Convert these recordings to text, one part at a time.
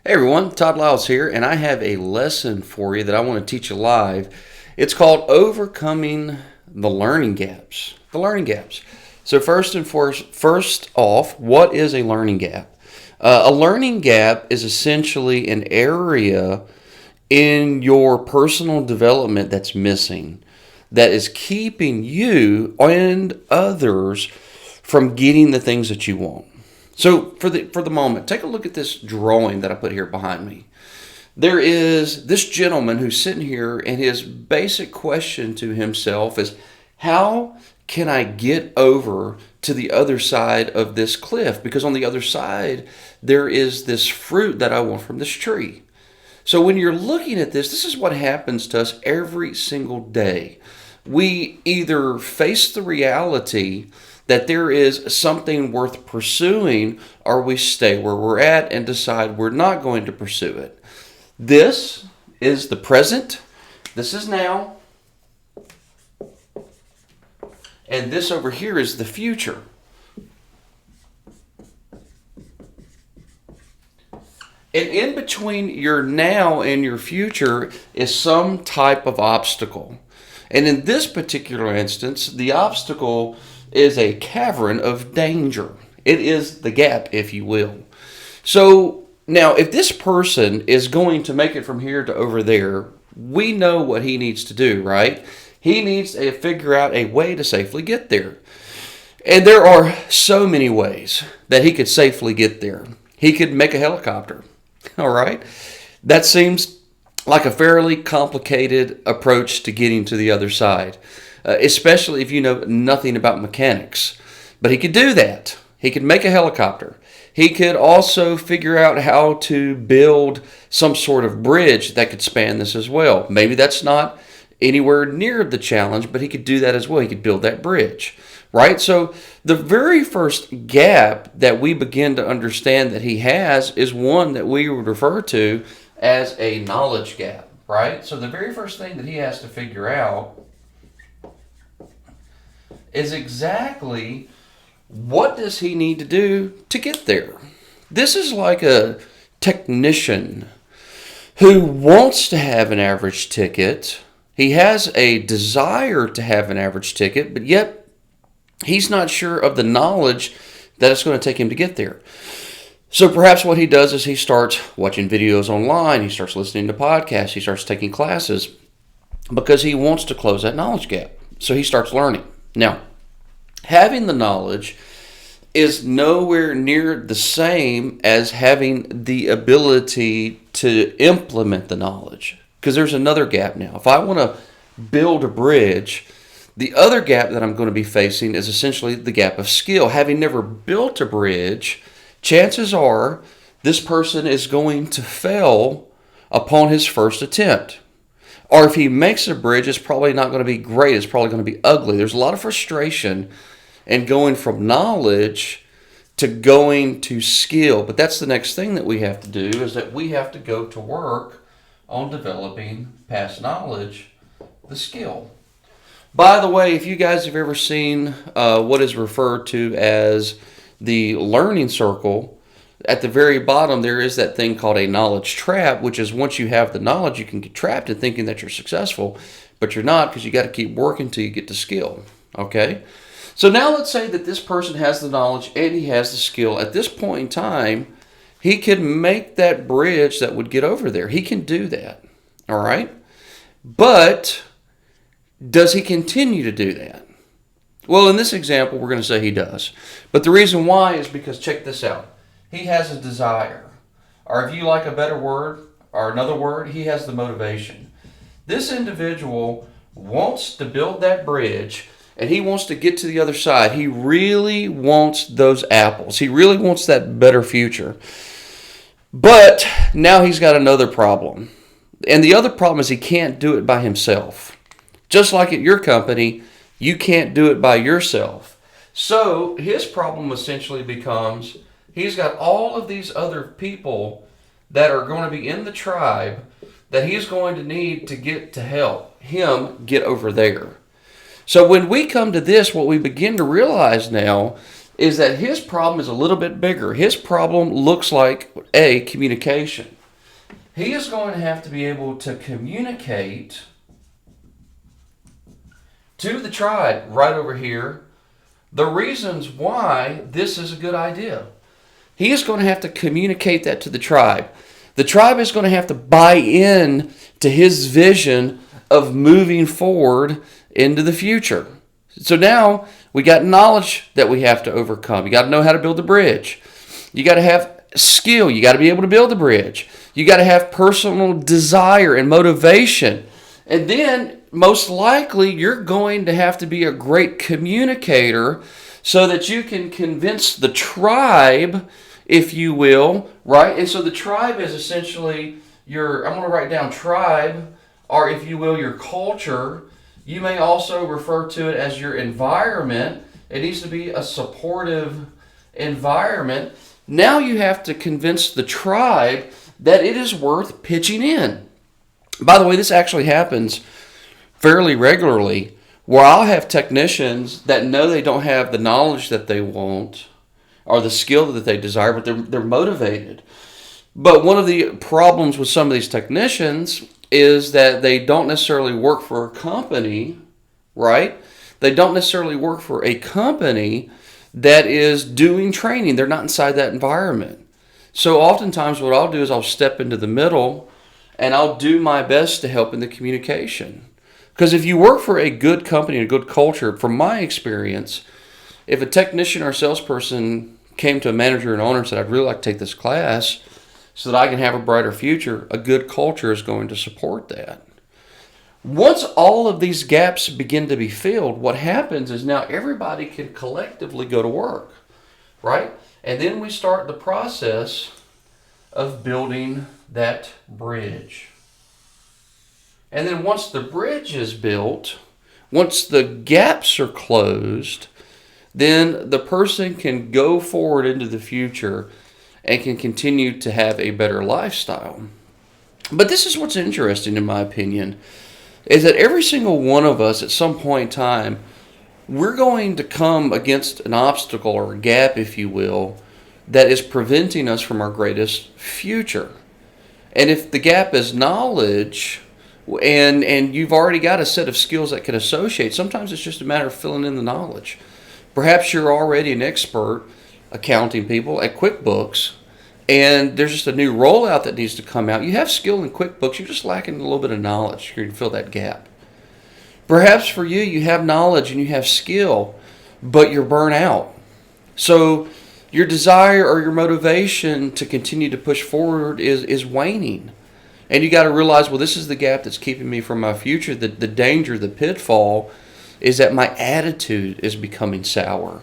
Hey everyone, Todd Lyles here, and I have a lesson for you that I want to teach you live. It's called Overcoming the Learning Gaps. The learning gaps. So first off, what is a learning gap? A learning gap is essentially an area in your personal development that's missing, that is keeping you and others from getting the things that you want. So for the moment, take a look at this drawing that I put here behind me. There is this gentleman who's sitting here, and his basic question to himself is, how can I get over to the other side of this cliff? Because on the other side, there is this fruit that I want from this tree. So when you're looking at this is what happens to us every single day. We either face the reality that there is something worth pursuing, or we stay where we're at and decide we're not going to pursue it. This is the present. This is now. And this over here is the future. And in between your now and your future is some type of obstacle. And in this particular instance, the obstacle is a cavern of danger. It is the gap, if you will. So now, if this person is going to make it from here to over there, we know what he needs to do, right? He needs to figure out a way to safely get there. And there are so many ways that he could safely get there. He could make a helicopter, all right? That seems like a fairly complicated approach to getting to the other side. Especially if you know nothing about mechanics. But he could do that. He could make a helicopter. He could also figure out how to build some sort of bridge that could span this as well. Maybe that's not anywhere near the challenge, but he could do that as well. He could build that bridge, right? So the very first gap that we begin to understand that he has is one that we would refer to as a knowledge gap, right? So the very first thing that he has to figure out is exactly what does he need to do to get there. This is like a technician who wants to have an average ticket. He has a desire to have an average ticket, but yet he's not sure of the knowledge that it's going to take him to get there. So perhaps what he does is he starts watching videos online, he starts listening to podcasts, he starts taking classes because he wants to close that knowledge gap. So he starts learning. Now, having the knowledge is nowhere near the same as having the ability to implement the knowledge, because there's another gap now. If I want to build a bridge, the other gap that I'm going to be facing is essentially the gap of skill. Having never built a bridge, chances are this person is going to fail upon his first attempt. Or if he makes a bridge, it's probably not going to be great. It's probably going to be ugly. There's a lot of frustration in going from knowledge to going to skill. But that's the next thing that we have to do, is that we have to go to work on developing past knowledge, the skill. By the way, if you guys have ever seen what is referred to as the learning circle, at the very bottom, there is that thing called a knowledge trap, which is once you have the knowledge, you can get trapped in thinking that you're successful, but you're not, because you got to keep working till you get to skill. Okay? So now let's say that this person has the knowledge and he has the skill. At this point in time, he can make that bridge that would get over there. He can do that. All right? But does he continue to do that? Well, in this example, we're going to say he does. But the reason why is because, check this out. He has a desire. Or if you like a better word, or another word, he has the motivation. This individual wants to build that bridge, and he wants to get to the other side. He really wants those apples. He really wants that better future. But now he's got another problem. And the other problem is he can't do it by himself. Just like at your company, you can't do it by yourself. So his problem essentially becomes, he's got all of these other people that are going to be in the tribe that he's going to need to get to help him get over there. So when we come to this, what we begin to realize now is that his problem is a little bit bigger. His problem looks like communication. he is going to have to be able to communicate to the tribe right over here the reasons why this is a good idea. He is going to have to communicate that to the tribe. The tribe is going to have to buy in to his vision of moving forward into the future. So now we got knowledge that we have to overcome. You got to know how to build a bridge. You got to have skill. You got to be able to build a bridge. You got to have personal desire and motivation. And then most likely you're going to have to be a great communicator so that you can convince the tribe, if you will, right? And so the tribe is essentially I'm going to write down tribe, or if you will, your culture. You may also refer to it as your environment. It needs to be a supportive environment. Now you have to convince the tribe that it is worth pitching in. By the way, this actually happens fairly regularly, where I'll have technicians that know they don't have the knowledge that they want or the skill that they desire, but they're motivated. But one of the problems with some of these technicians is that they don't necessarily work for a company, right? They don't necessarily work for a company that is doing training. They're not inside that environment. So oftentimes what I'll do is I'll step into the middle and I'll do my best to help in the communication. Because if you work for a good company and a good culture, from my experience, if a technician or salesperson came to a manager and owner and said, I'd really like to take this class so that I can have a brighter future, a good culture is going to support that. Once all of these gaps begin to be filled, what happens is now everybody can collectively go to work, right? And then we start the process of building that bridge. And then once the bridge is built, once the gaps are closed, then the person can go forward into the future and can continue to have a better lifestyle. But this is what's interesting, in my opinion, is that every single one of us at some point in time, we're going to come against an obstacle or a gap, if you will, that is preventing us from our greatest future. And if the gap is knowledge, and you've already got a set of skills that can associate, sometimes it's just a matter of filling in the knowledge. Perhaps you're already an expert accounting people at QuickBooks, and there's just a new rollout that needs to come out. You have skill in QuickBooks, you're just lacking a little bit of knowledge. You're going to fill that gap. Perhaps for you, you have knowledge and you have skill, but you're burnt out. So your desire or your motivation to continue to push forward is waning. And you got to realize, well, this is the gap that's keeping me from my future. The danger, the pitfall is that my attitude is becoming sour.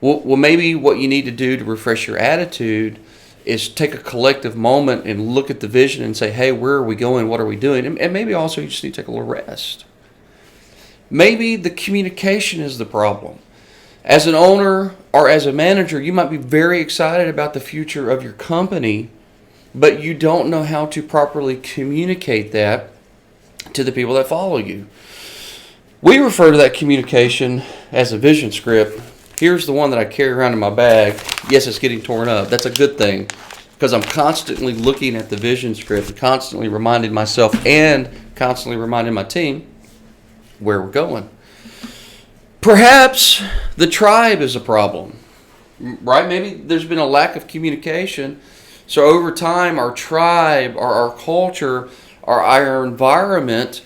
Well, maybe what you need to do to refresh your attitude is take a collective moment and look at the vision and say, hey, where are we going? What are we doing? And maybe also you just need to take a little rest. Maybe the communication is the problem. As an owner or as a manager, you might be very excited about the future of your company, but you don't know how to properly communicate that to the people that follow you. We refer to that communication as a vision script. Here's the one that I carry around in my bag. Yes, it's getting torn up. That's a good thing, because I'm constantly looking at the vision script and constantly reminding myself and constantly reminding my team where we're going. Perhaps the tribe is a problem, right? Maybe there's been a lack of communication. So over time, our tribe, or our culture, or our environment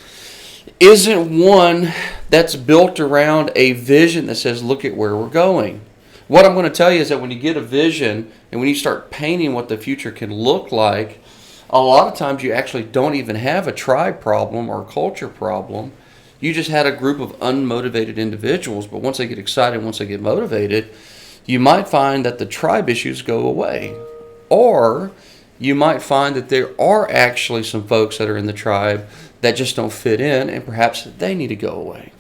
isn't one that's built around a vision that says, look at where we're going. What I'm going to tell you is that when you get a vision and when you start painting what the future can look like, a lot of times you actually don't even have a tribe problem or a culture problem. You just had a group of unmotivated individuals, but once they get excited, once they get motivated, you might find that the tribe issues go away. Or you might find that there are actually some folks that are in the tribe that just don't fit in, and perhaps they need to go away.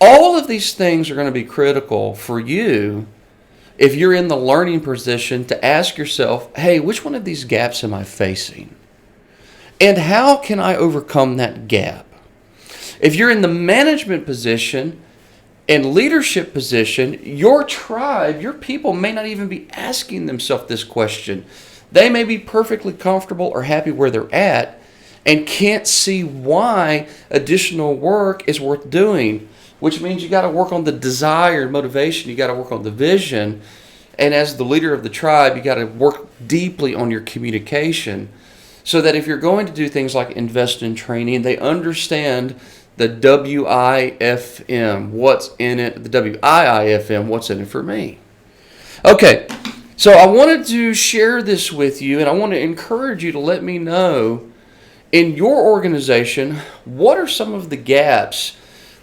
All of these things are going to be critical for you if you're in the learning position to ask yourself, hey, which one of these gaps am I facing? And how can I overcome that gap? If you're in the management position and leadership position, your tribe, your people may not even be asking themselves this question. They may be perfectly comfortable or happy where they're at and can't see why additional work is worth doing, which means you got to work on the desire and motivation. You got to work on the vision. And as the leader of the tribe, you got to work deeply on your communication so that if you're going to do things like invest in training, they understand the WIFM, what's in it, the WIIFM, what's in it for me. Okay, so I wanted to share this with you, and I want to encourage you to let me know in your organization, what are some of the gaps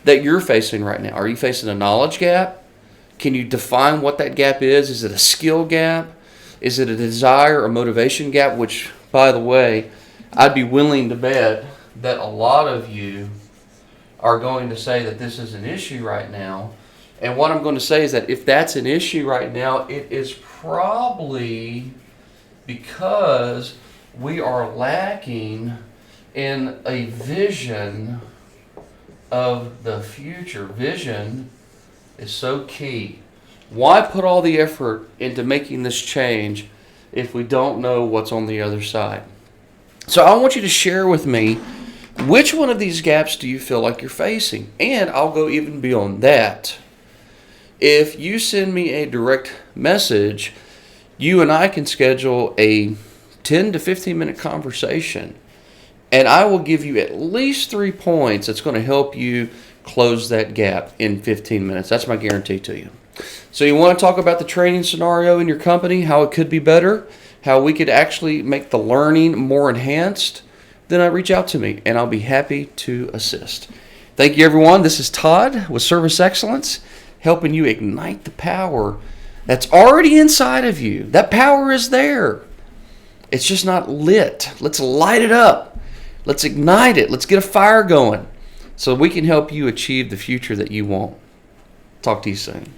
that you're facing right now? Are you facing a knowledge gap? Can you define what that gap is? Is it a skill gap? Is it a desire or motivation gap? Which, by the way, I'd be willing to bet that a lot of you are going to say that this is an issue right now. And what I'm going to say is that if that's an issue right now, it is probably because we are lacking in a vision of the future. Vision is so key. Why put all the effort into making this change if we don't know what's on the other side? So I want you to share with me, which one of these gaps do you feel like you're facing? And I'll go even beyond that. If you send me a direct message, you and I can schedule a 10 to 15 minute conversation, and I will give you at least 3 points that's going to help you close that gap in 15 minutes. That's my guarantee to you. So you want to talk about the training scenario in your company, how it could be better, how we could actually make the learning more enhanced, then reach out to me, and I'll be happy to assist. Thank you, everyone. This is Todd with Service Excellence, helping you ignite the power that's already inside of you. That power is there. It's just not lit. Let's light it up. Let's ignite it. Let's get a fire going so we can help you achieve the future that you want. Talk to you soon.